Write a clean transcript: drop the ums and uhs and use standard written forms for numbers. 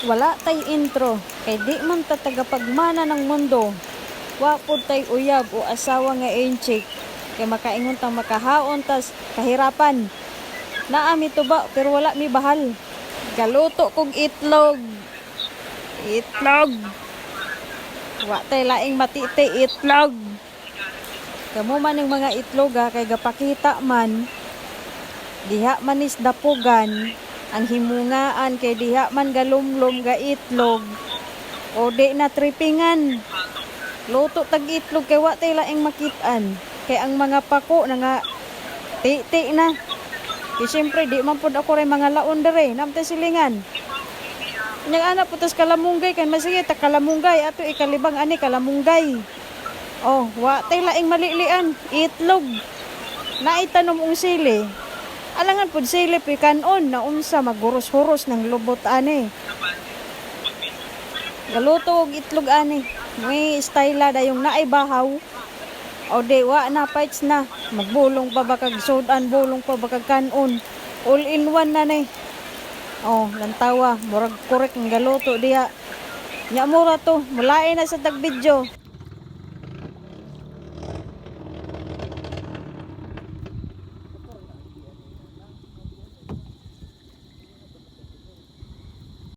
Wala tay intro, kay di man ta tagapagmana ng mundo. Wa pud tay uyab o asawa nga enchik, kay makaingon tang makahaon tas kahirapan. Naa mi tuba pero wala mi bahal. Galuto kog itlog. Itlog. Wa tay laing matiti itlog. Kamo man ng mga itlog kay gapakita man diha manis dapugan ang himungaan kay diha man galumlom ga itlog o di na tripingan. Luto tag itlog kay wa tay laing makitaan kay ang mga pako na nga ti na. Kay syempre di man pud ako ray mga laon dere namtay silingan. Nyang ana putas kalamunggay kay masige ta kalamunggay ato ikalibang ani kalamunggay. Oh, wa tay laing malilian itlog. Naitanom ung sili. Alangan pud sili pikanon na unsa maguros-huros ng lubot ani. Galuto og itlog ani. May style dayong naay bahaw. O di wa na fights na. Magbulong pa ba kag sudan, bulong pa ba kag kanon. All in one na ni. Oh, lantawa, murag korek ng galuto diha. Nya mura to, mulain na sa tag video.